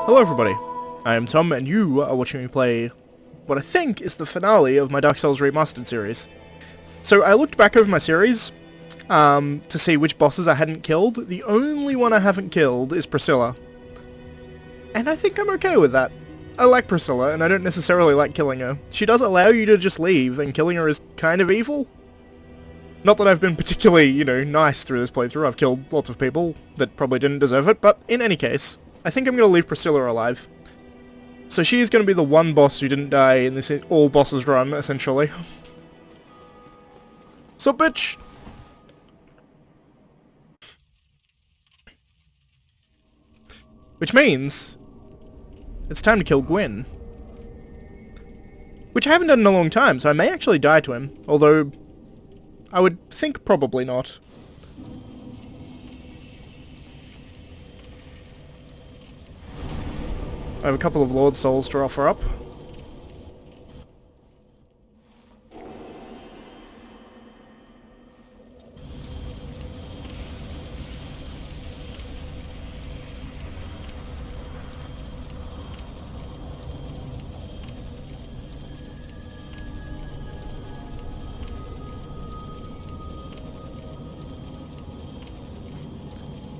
Hello everybody, I am Tom and you are watching me play what I think is the finale of my Dark Souls Remastered series. So I looked back over my series to see which bosses I hadn't killed. The only one I haven't killed is Priscilla. And I think I'm okay with that. I like Priscilla and I don't necessarily like killing her. She does allow you to just leave and killing her is kind of evil. Not that I've been particularly, nice through this playthrough. I've killed lots of people that probably didn't deserve it, but in any case, I think I'm going to leave Priscilla alive. So she's going to be the one boss who didn't die in this all bosses run, essentially. So bitch! Which means it's time to kill GWYN. Which I haven't done in a long time, so I may actually die to him, although I would think probably not. I have a couple of Lord Souls to offer up.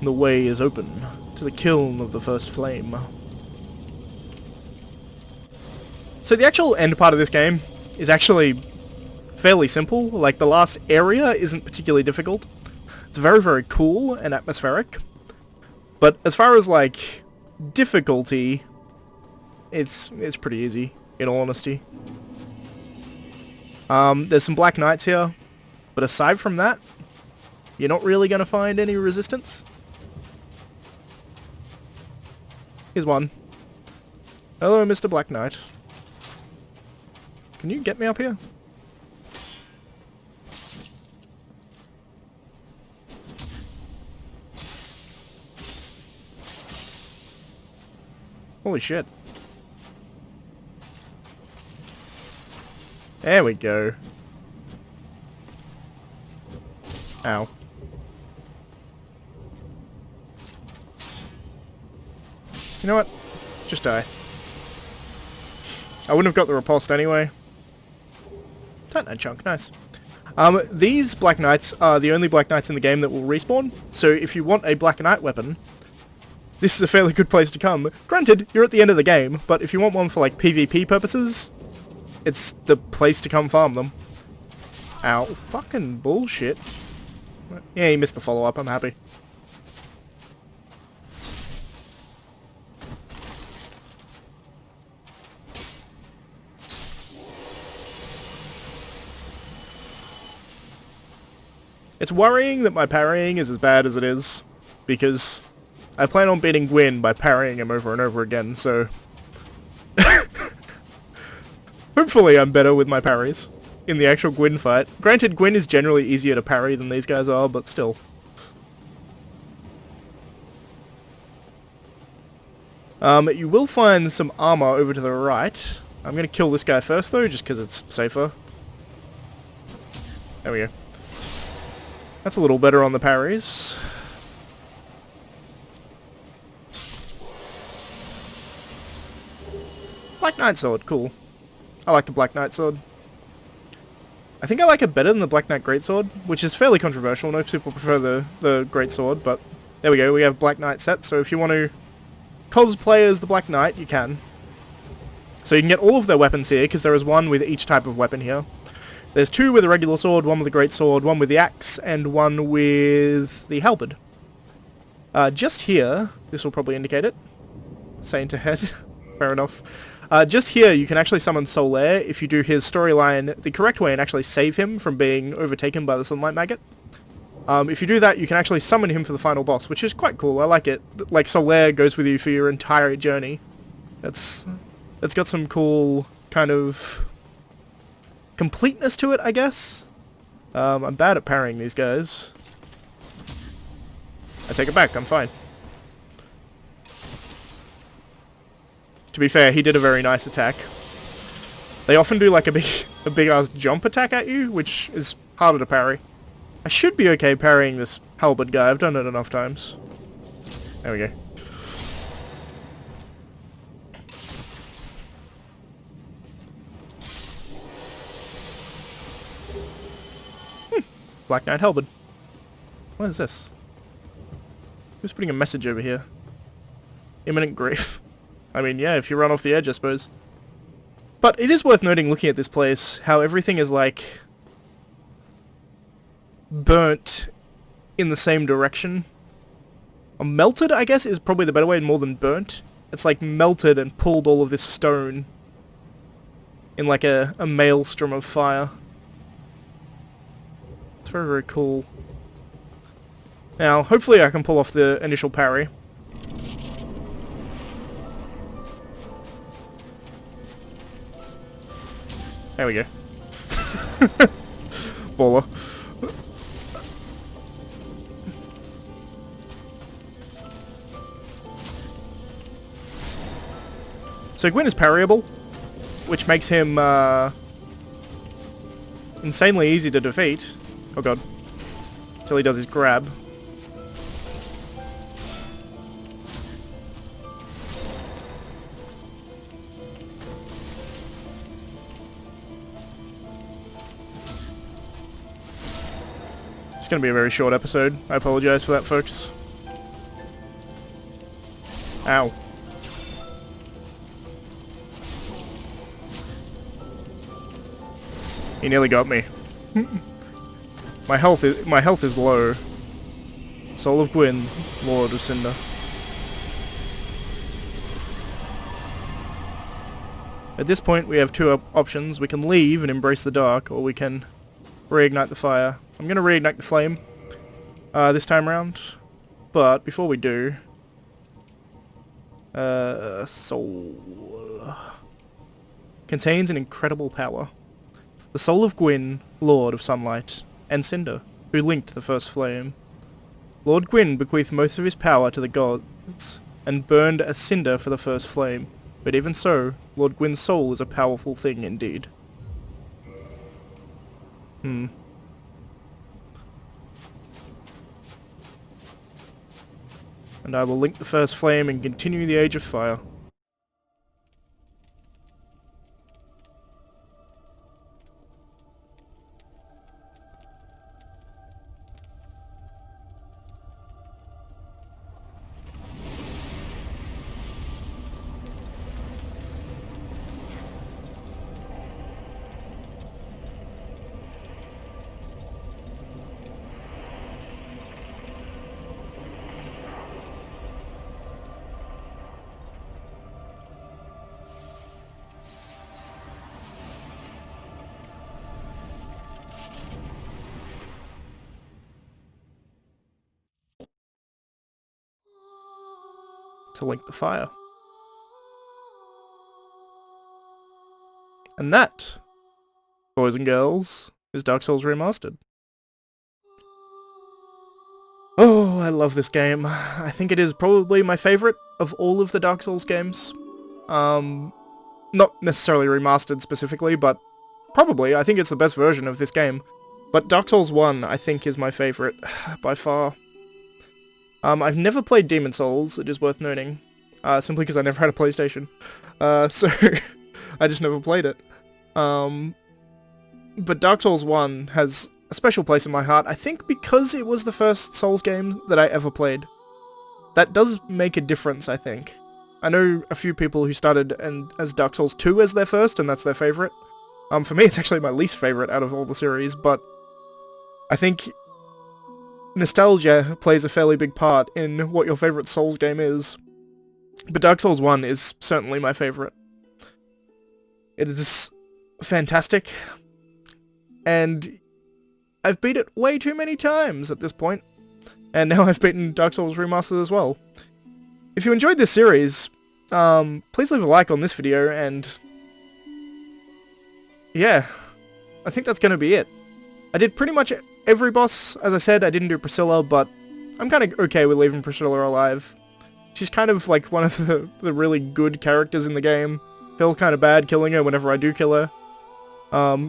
The way is open to the kiln of the first flame. So the actual end part of this game is actually fairly simple. Like, the last area isn't particularly difficult. It's very, very cool and atmospheric. But as far as, like, difficulty, it's pretty easy, in all honesty. There's some Black Knights here, but aside from that, you're not really going to find any resistance. Here's one. Hello, Mr. Black Knight. Can you get me up here? Holy shit. There we go. Ow. You know what? Just die. I wouldn't have got the riposte anyway. Titanite chunk, nice. These Black Knights are the only Black Knights in the game that will respawn, so if you want a Black Knight weapon, this is a fairly good place to come. Granted, you're at the end of the game, but if you want one for, like, PvP purposes, it's the place to come farm them. Ow. Fucking bullshit. Yeah, he missed the follow-up, I'm happy. It's worrying that my parrying is as bad as it is, because I plan on beating GWYN by parrying him over and over again, so hopefully I'm better with my parries in the actual GWYN fight. Granted, GWYN is generally easier to parry than these guys are, but still. You will find some armor over to the right. I'm going to kill this guy first, though, just because it's safer. There we go. That's a little better on the parries. Black Knight Sword, cool. I like the Black Knight Sword. I think I like it better than the Black Knight Greatsword, which is fairly controversial. Most people prefer the Greatsword, but there we go, we have Black Knight set, so if you want to cosplay as the Black Knight, you can. So you can get all of their weapons here, because there is one with each type of weapon here. There's two with a regular sword, one with a great sword, one with the axe, and one with the halberd. Just here, this will probably indicate it. Saint ahead. Fair enough. Just here, you can actually summon Solaire if you do his storyline the correct way and actually save him from being overtaken by the Sunlight Maggot. If you do that, you can actually summon him for the final boss, which is quite cool. I like it. Like, Solaire goes with you for your entire journey. It's got some cool kind of completeness to it, I guess. I'm bad at parrying these guys. I take it back, I'm fine. To be fair, he did a very nice attack. They often do like a big ass jump attack at you, which is harder to parry. I should be okay parrying this halberd guy, I've done it enough times. There we go. Black Knight Halberd. What is this? Who's putting a message over here? Imminent grief. I mean, yeah, if you run off the edge, I suppose. But it is worth noting, looking at this place, how everything is, like, burnt in the same direction. Or melted, I guess, is probably the better way, more than burnt. It's like melted and pulled all of this stone in like a maelstrom of fire. It's very, very cool. Now, hopefully I can pull off the initial parry. There we go. Baller. So GWYN is parryable, which makes him insanely easy to defeat. Oh god. Until he does his grab. It's going to be a very short episode. I apologize for that, folks. Ow. He nearly got me. My health is low. Soul of GWYN, Lord of CINDER. At this point we have two options. We can leave and embrace the dark, or we can reignite the fire. I'm going to reignite the flame this time around. But before we do... soul... Contains an incredible power. The soul of GWYN, Lord of Sunlight, and CINDER, who linked the first flame. Lord GWYN bequeathed most of his power to the gods, and burned as cinder for the first flame. But even so, Lord GWYN's soul is a powerful thing indeed. And I will link the first flame and continue the Age of Fire. To link the fire. And that, boys and girls, is Dark Souls Remastered. Oh, I love this game. I think it is probably my favourite of all of the Dark Souls games. Not necessarily remastered specifically, but probably. I think it's the best version of this game. But Dark Souls 1, I think, is my favourite, by far. I've never played Demon Souls, it is worth noting. Simply because I never had a PlayStation. So, I just never played it. But Dark Souls 1 has a special place in my heart, I think because it was the first Souls game that I ever played. That does make a difference, I think. I know a few people who started as Dark Souls 2 as their first, and that's their favourite. For me, it's actually my least favourite out of all the series, but I think nostalgia plays a fairly big part in what your favourite Souls game is. But Dark Souls 1 is certainly my favourite. It is fantastic, and I've beat it way too many times at this point, and now I've beaten Dark Souls Remastered as well. If you enjoyed this series, please leave a like on this video, and yeah, I think that's going to be it. I did pretty much every boss. As I said, I didn't do Priscilla, but I'm kind of okay with leaving Priscilla alive. She's kind of like one of the really good characters in the game. Feel kind of bad killing her whenever I do kill her.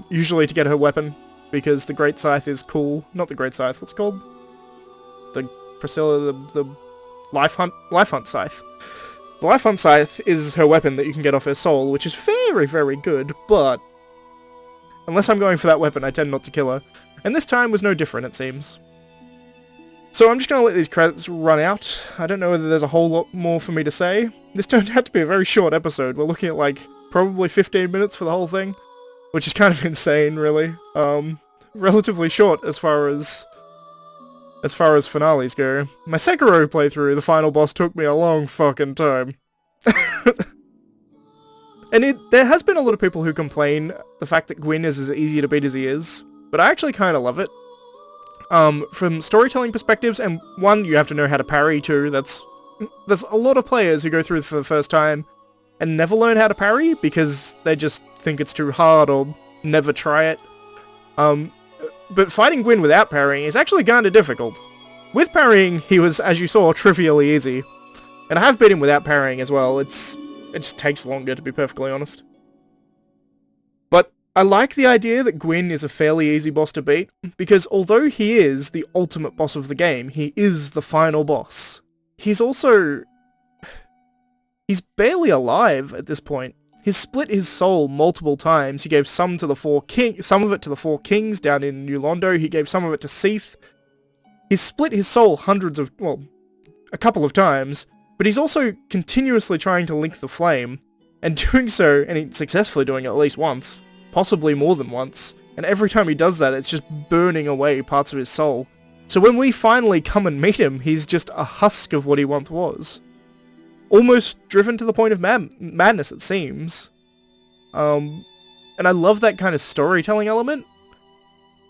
Usually to get her weapon, because the Great Scythe is cool. Not the Great Scythe, what's it called? The Priscilla, the Life Hunt Scythe. The Life Hunt Scythe is her weapon that you can get off her soul, which is very, very good, but Unless I'm going for that weapon, I tend not to kill her. And this time was no different, it seems. So I'm just going to let these credits run out. I don't know whether there's a whole lot more for me to say. This turned out to be a very short episode. We're looking at like probably 15 minutes for the whole thing, which is kind of insane, really. Relatively short as far as finales go. My Sekiro playthrough, the final boss, took me a long fucking time. And there has been a lot of people who complain the fact that GWYN is as easy to beat as he is, but I actually kind of love it. From storytelling perspectives, and one, you have to know how to parry, too. There's a lot of players who go through for the first time and never learn how to parry because they just think it's too hard or never try it. But fighting GWYN without parrying is actually kinda difficult. With parrying, he was, as you saw, trivially easy. And I have beat him without parrying as well. It just takes longer, to be perfectly honest. But I like the idea that GWYN is a fairly easy boss to beat, because although he is the ultimate boss of the game, he is the final boss. He's barely alive at this point. He's split his soul multiple times. He gave some of it to the four kings down in New Londo. He gave some of it to Seath. He's split his soul a couple of times, but he's also continuously trying to link the flame, and doing so, and he's successfully doing it at least once, possibly more than once, and every time he does that, it's just burning away parts of his soul. So when we finally come and meet him, he's just a husk of what he once was. Almost driven to the point of madness, it seems. And I love that kind of storytelling element.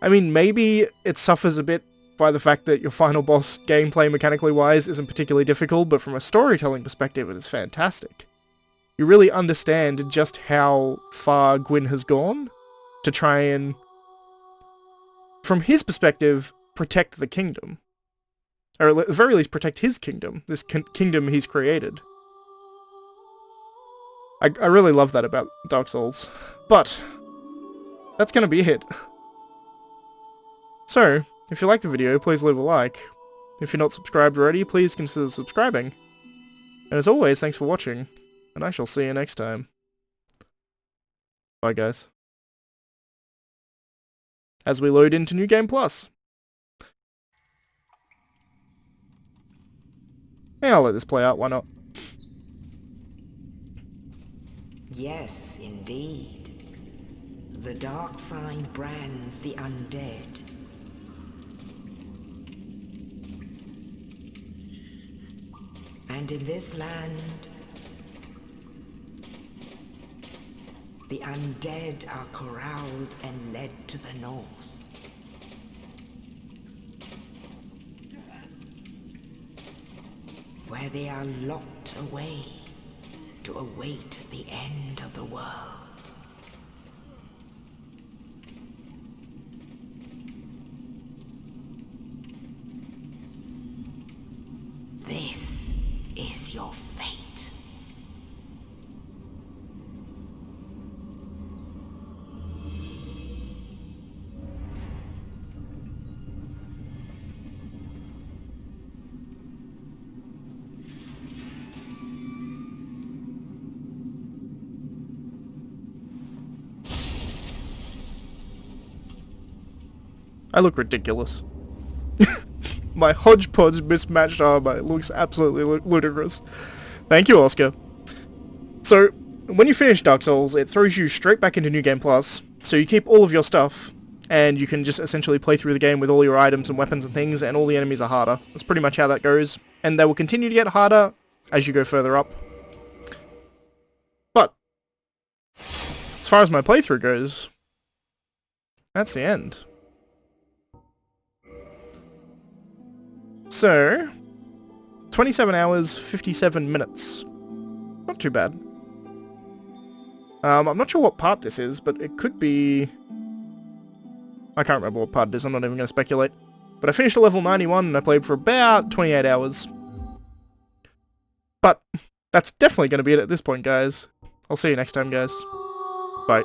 I mean, maybe it suffers a bit by the fact that your final boss, gameplay mechanically wise, isn't particularly difficult, but from a storytelling perspective, it is fantastic. You really understand just how far GWYN has gone to try and, from his perspective, protect the kingdom. Or at the very least, protect his kingdom, this kingdom he's created. I really love that about Dark Souls. But that's going to be it. So, if you liked the video, please leave a like. If you're not subscribed already, please consider subscribing. And as always, thanks for watching, and I shall see you next time. Bye, guys. As we load into New Game Plus. Yeah, I'll let this play out, why not? Yes, indeed. The dark side brands the undead. And in this land, the undead are corralled and led to the north. Where they are locked away to await the end of the world. This is your fate. I look ridiculous. My hodgepodge mismatched armor looks absolutely ludicrous. Thank you, Oscar. So, when you finish Dark Souls, it throws you straight back into New Game Plus, so you keep all of your stuff, and you can just essentially play through the game with all your items and weapons and things, and all the enemies are harder. That's pretty much how that goes, and they will continue to get harder as you go further up. But, as far as my playthrough goes, that's the end. So, 27 hours, 57 minutes. Not too bad. I'm not sure what part this is, but it could be... I can't remember what part it is, I'm not even going to speculate. But I finished at level 91 and I played for about 28 hours. But, that's definitely going to be it at this point, guys. I'll see you next time, guys. Bye.